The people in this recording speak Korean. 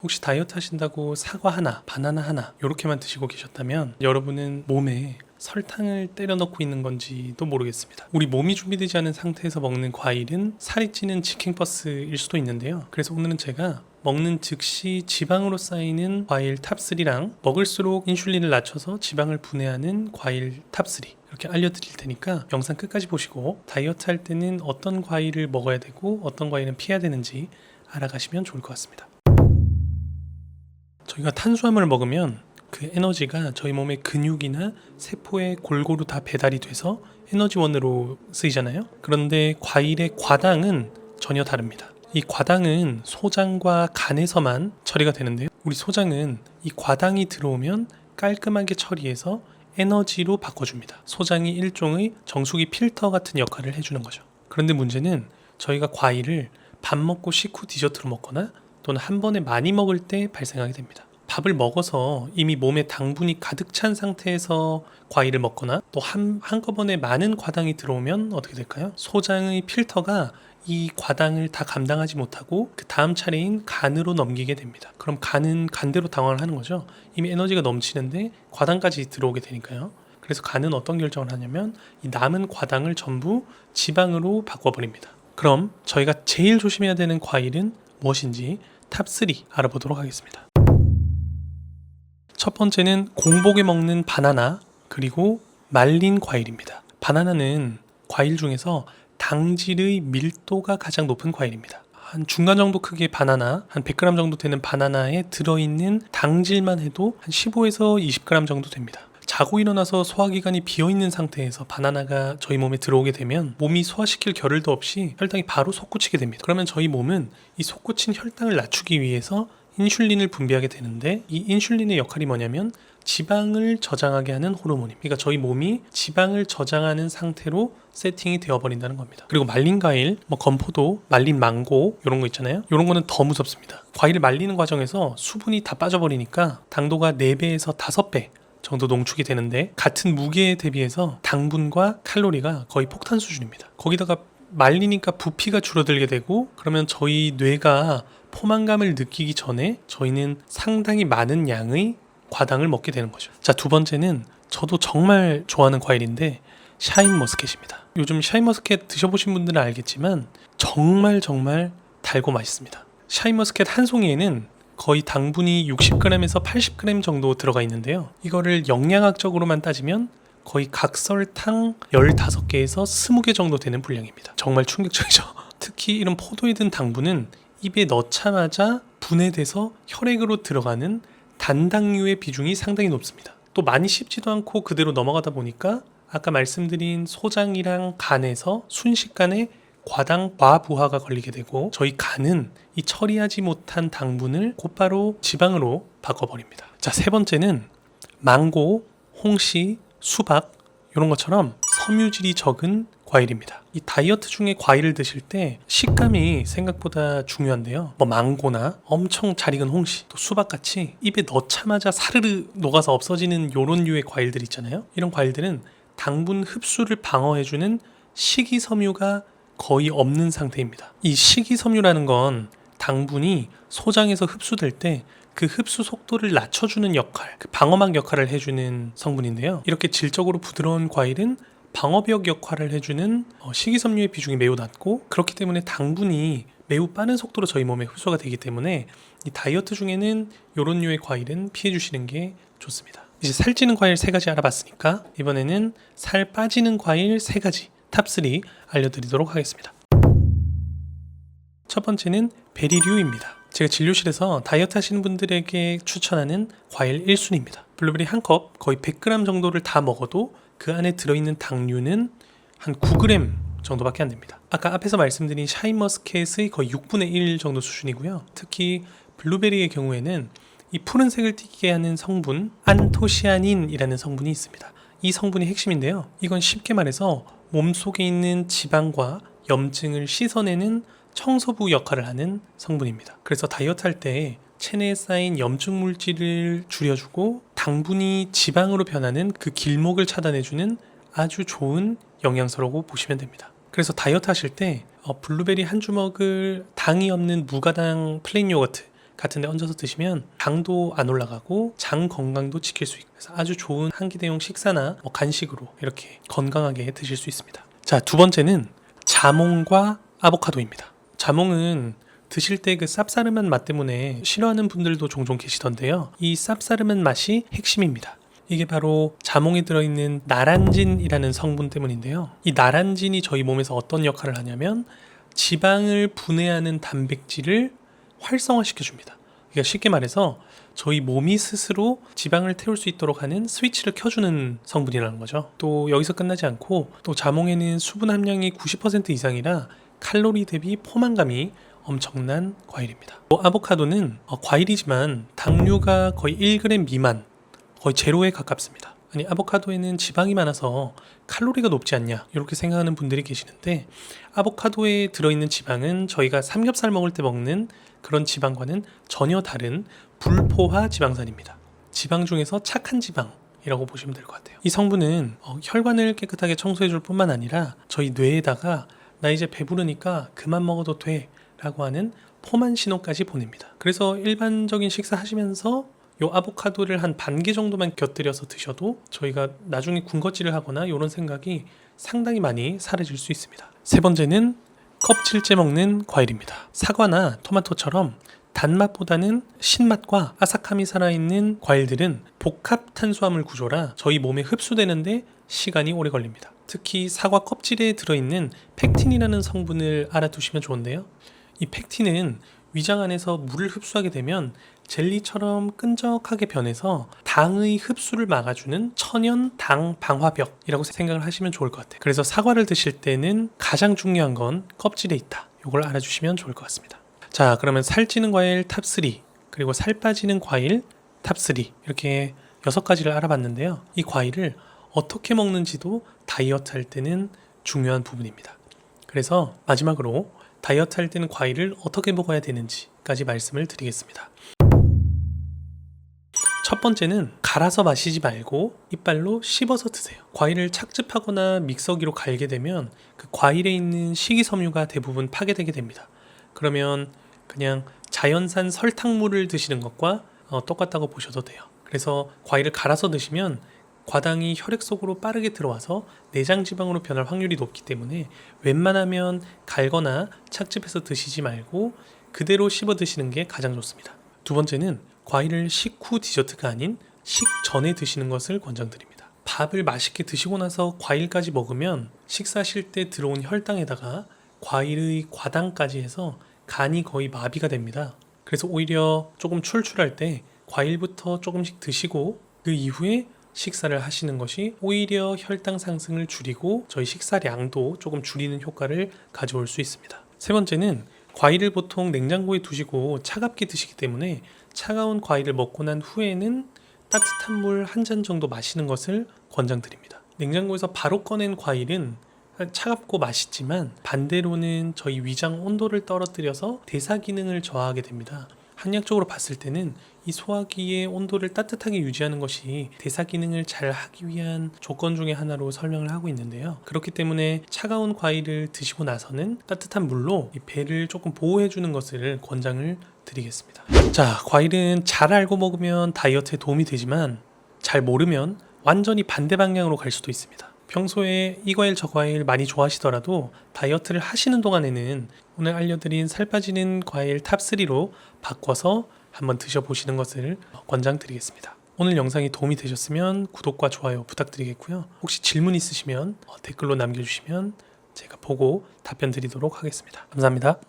혹시 다이어트 하신다고 사과 하나, 바나나 하나 이렇게만 드시고 계셨다면 여러분은 몸에 설탕을 때려 넣고 있는 건지도 모르겠습니다. 우리 몸이 준비되지 않은 상태에서 먹는 과일은 살이 찌는 직행버스일 수도 있는데요. 그래서 오늘은 제가 먹는 즉시 지방으로 쌓이는 과일 탑3랑 먹을수록 인슐린을 낮춰서 지방을 분해하는 과일 탑3 이렇게 알려드릴 테니까 영상 끝까지 보시고 다이어트 할 때는 어떤 과일을 먹어야 되고 어떤 과일은 피해야 되는지 알아가시면 좋을 것 같습니다. 저희가 탄수화물을 먹으면 그 에너지가 저희 몸의 근육이나 세포에 골고루 다 배달이 돼서 에너지원으로 쓰이잖아요. 그런데 과일의 과당은 전혀 다릅니다. 이 과당은 소장과 간에서만 처리가 되는데요. 우리 소장은 이 과당이 들어오면 깔끔하게 처리해서 에너지로 바꿔줍니다. 소장이 일종의 정수기 필터 같은 역할을 해주는 거죠. 그런데 문제는 저희가 과일을 밥 먹고 식후 디저트로 먹거나 또는 한 번에 많이 먹을 때 발생하게 됩니다. 밥을 먹어서 이미 몸에 당분이 가득 찬 상태에서 과일을 먹거나 또 한꺼번에 많은 과당이 들어오면 어떻게 될까요? 소장의 필터가 이 과당을 다 감당하지 못하고 그 다음 차례인 간으로 넘기게 됩니다. 그럼 간은 간대로 당황을 하는 거죠. 이미 에너지가 넘치는데 과당까지 들어오게 되니까요. 그래서 간은 어떤 결정을 하냐면 이 남은 과당을 전부 지방으로 바꿔버립니다. 그럼 저희가 제일 조심해야 되는 과일은 무엇인지 탑3 알아보도록 하겠습니다. 첫 번째는 공복에 먹는 바나나 그리고 말린 과일입니다. 바나나는 과일 중에서 당질의 밀도가 가장 높은 과일입니다. 한 중간 정도 크기의 바나나, 한 100g 정도 되는 바나나에 들어있는 당질만 해도 한 15에서 20g 정도 됩니다. 자고 일어나서 소화기관이 비어있는 상태에서 바나나가 저희 몸에 들어오게 되면 몸이 소화시킬 겨를도 없이 혈당이 바로 솟구치게 됩니다. 그러면 저희 몸은 이 솟구친 혈당을 낮추기 위해서 인슐린을 분비하게 되는데 이 인슐린의 역할이 뭐냐면 지방을 저장하게 하는 호르몬입니다. 그러니까 저희 몸이 지방을 저장하는 상태로 세팅이 되어버린다는 겁니다. 그리고 말린 과일, 건포도, 말린 망고 이런 거 있잖아요. 이런 거는 더 무섭습니다. 과일을 말리는 과정에서 수분이 다 빠져버리니까 당도가 4배에서 5배 정도 농축이 되는데 같은 무게에 대비해서 당분과 칼로리가 거의 폭탄 수준입니다. 거기다가 말리니까 부피가 줄어들게 되고 그러면 저희 뇌가 포만감을 느끼기 전에 저희는 상당히 많은 양의 과당을 먹게 되는 거죠. 자, 두 번째는 저도 정말 좋아하는 과일인데 샤인머스켓입니다. 요즘 샤인머스켓 드셔보신 분들은 알겠지만 정말 달고 맛있습니다. 샤인머스켓 한 송이에는 거의 당분이 60g에서 80g 정도 들어가 있는데요. 이거를 영양학적으로만 따지면 거의 각설탕 15개에서 20개 정도 되는 분량입니다. 정말 충격적이죠. 특히 이런 포도에 든 당분은 입에 넣자마자 분해돼서 혈액으로 들어가는 단당류의 비중이 상당히 높습니다. 또 많이 씹지도 않고 그대로 넘어가다 보니까 아까 말씀드린 소장이랑 간에서 순식간에 과당 과부하가 걸리게 되고 저희 간은 이 처리하지 못한 당분을 곧바로 지방으로 바꿔버립니다. 자, 세 번째는 망고, 홍시, 수박 이런 것처럼 섬유질이 적은 과일입니다. 이 다이어트 중에 과일을 드실 때 식감이 생각보다 중요한데요. 망고나 엄청 잘 익은 홍시, 또 수박같이 입에 넣자마자 사르르 녹아서 없어지는 이런 류의 과일들 있잖아요. 이런 과일들은 당분 흡수를 방어해주는 식이섬유가 거의 없는 상태입니다. 이 식이섬유라는 건 당분이 소장에서 흡수될 때 그 흡수 속도를 낮춰주는 역할, 그 방어막 역할을 해주는 성분인데요. 이렇게 질적으로 부드러운 과일은 방어벽 역할을 해주는 식이섬유의 비중이 매우 낮고 그렇기 때문에 당분이 매우 빠른 속도로 저희 몸에 흡수가 되기 때문에 이 다이어트 중에는 이런 류의 과일은 피해 주시는 게 좋습니다. 이제 살찌는 과일 3가지 알아봤으니까 이번에는 살 빠지는 과일 3가지 탑3 알려드리도록 하겠습니다. 첫 번째는 베리류입니다. 제가 진료실에서 다이어트 하시는 분들에게 추천하는 과일 1순위입니다. 블루베리 한 컵 거의 100g 정도를 다 먹어도 그 안에 들어있는 당류는 한 9g 정도밖에 안 됩니다. 아까 앞에서 말씀드린 샤인머스켓의 거의 6분의 1 정도 수준이고요. 특히 블루베리의 경우에는 이 푸른색을 띠게 하는 성분 안토시아닌이라는 성분이 있습니다. 이 성분이 핵심인데요. 이건 쉽게 말해서 몸속에 있는 지방과 염증을 씻어내는 청소부 역할을 하는 성분입니다. 그래서 다이어트 할 때 체내에 쌓인 염증 물질을 줄여주고 당분이 지방으로 변하는 그 길목을 차단해주는 아주 좋은 영양소라고 보시면 됩니다. 그래서 다이어트 하실 때 블루베리 한 주먹을 당이 없는 무가당 플레인 요거트 같은 데 얹어서 드시면 당도 안 올라가고 장 건강도 지킬 수 있고, 그래서 아주 좋은 한 끼 대용 식사나 간식으로 이렇게 건강하게 드실 수 있습니다. 자, 두 번째는 자몽과 아보카도입니다. 자몽은 드실 때 그 쌉싸름한 맛 때문에 싫어하는 분들도 종종 계시던데요. 이 쌉싸름한 맛이 핵심입니다. 이게 바로 자몽에 들어있는 나란진이라는 성분 때문인데요. 이 나란진이 저희 몸에서 어떤 역할을 하냐면 지방을 분해하는 단백질을 활성화시켜줍니다. 그러니까 쉽게 말해서 저희 몸이 스스로 지방을 태울 수 있도록 하는 스위치를 켜주는 성분이라는 거죠. 또 여기서 끝나지 않고 또 자몽에는 수분 함량이 90% 이상이라 칼로리 대비 포만감이 엄청난 과일입니다. 아보카도는 과일이지만 당류가 거의 1g 미만, 거의 제로에 가깝습니다. 아니, 아보카도에는 지방이 많아서 칼로리가 높지 않냐 이렇게 생각하는 분들이 계시는데, 아보카도에 들어있는 지방은 저희가 삼겹살 먹을 때 먹는 그런 지방과는 전혀 다른 불포화 지방산입니다. 지방 중에서 착한 지방이라고 보시면 될 것 같아요. 이 성분은 혈관을 깨끗하게 청소해 줄 뿐만 아니라 저희 뇌에다가 나 이제 배부르니까 그만 먹어도 돼 라고 하는 포만 신호까지 보냅니다. 그래서 일반적인 식사 하시면서 요 아보카도를 한 반 개 정도만 곁들여서 드셔도 저희가 나중에 군것질을 하거나 이런 생각이 상당히 많이 사라질 수 있습니다. 세 번째는 껍질째 먹는 과일입니다. 사과나 토마토처럼 단맛보다는 신맛과 아삭함이 살아있는 과일들은 복합 탄수화물 구조라 저희 몸에 흡수되는데 시간이 오래 걸립니다. 특히 사과 껍질에 들어있는 펙틴이라는 성분을 알아두시면 좋은데요. 이 펙틴은 위장 안에서 물을 흡수하게 되면 젤리처럼 끈적하게 변해서 당의 흡수를 막아주는 천연 당 방화벽이라고 생각을 하시면 좋을 것 같아요. 그래서 사과를 드실 때는 가장 중요한 건 껍질에 있다. 이걸 알아주시면 좋을 것 같습니다. 자, 그러면 살찌는 과일 탑3 그리고 살 빠지는 과일 탑3 이렇게 6가지를 알아봤는데요. 이 과일을 어떻게 먹는지도 다이어트 할 때는 중요한 부분입니다. 그래서 마지막으로 다이어트 할 때는 과일을 어떻게 먹어야 되는지까지 말씀을 드리겠습니다. 첫 번째는 갈아서 마시지 말고 이빨로 씹어서 드세요. 과일을 착즙하거나 믹서기로 갈게 되면 그 과일에 있는 식이섬유가 대부분 파괴되게 됩니다. 그러면 그냥 자연산 설탕물을 드시는 것과 똑같다고 보셔도 돼요. 그래서 과일을 갈아서 드시면 과당이 혈액 속으로 빠르게 들어와서 내장 지방으로 변할 확률이 높기 때문에 웬만하면 갈거나 착즙해서 드시지 말고 그대로 씹어 드시는 게 가장 좋습니다. 두 번째는 과일을 식후 디저트가 아닌 식전에 드시는 것을 권장드립니다. 밥을 맛있게 드시고 나서 과일까지 먹으면 식사하실 때 들어온 혈당에다가 과일의 과당까지 해서 간이 거의 마비가 됩니다. 그래서 오히려 조금 출출할 때 과일부터 조금씩 드시고 그 이후에 식사를 하시는 것이 오히려 혈당 상승을 줄이고 저희 식사량도 조금 줄이는 효과를 가져올 수 있습니다. 세 번째는 과일을 보통 냉장고에 두시고 차갑게 드시기 때문에 차가운 과일을 먹고 난 후에는 따뜻한 물 한 잔 정도 마시는 것을 권장드립니다. 냉장고에서 바로 꺼낸 과일은 차갑고 맛있지만 반대로는 저희 위장 온도를 떨어뜨려서 대사 기능을 저하하게 됩니다. 한약적으로 봤을 때는 이 소화기의 온도를 따뜻하게 유지하는 것이 대사 기능을 잘 하기 위한 조건 중에 하나로 설명을 하고 있는데요. 그렇기 때문에 차가운 과일을 드시고 나서는 따뜻한 물로 이 배를 조금 보호해 주는 것을 권장을 드리겠습니다. 자, 과일은 잘 알고 먹으면 다이어트에 도움이 되지만 잘 모르면 완전히 반대 방향으로 갈 수도 있습니다. 평소에 이 과일 저 과일 많이 좋아하시더라도 다이어트를 하시는 동안에는 오늘 알려드린 살 빠지는 과일 탑3로 바꿔서 한번 드셔보시는 것을 권장드리겠습니다. 오늘 영상이 도움이 되셨으면 구독과 좋아요 부탁드리겠고요. 혹시 질문 있으시면 댓글로 남겨주시면 제가 보고 답변 드리도록 하겠습니다. 감사합니다.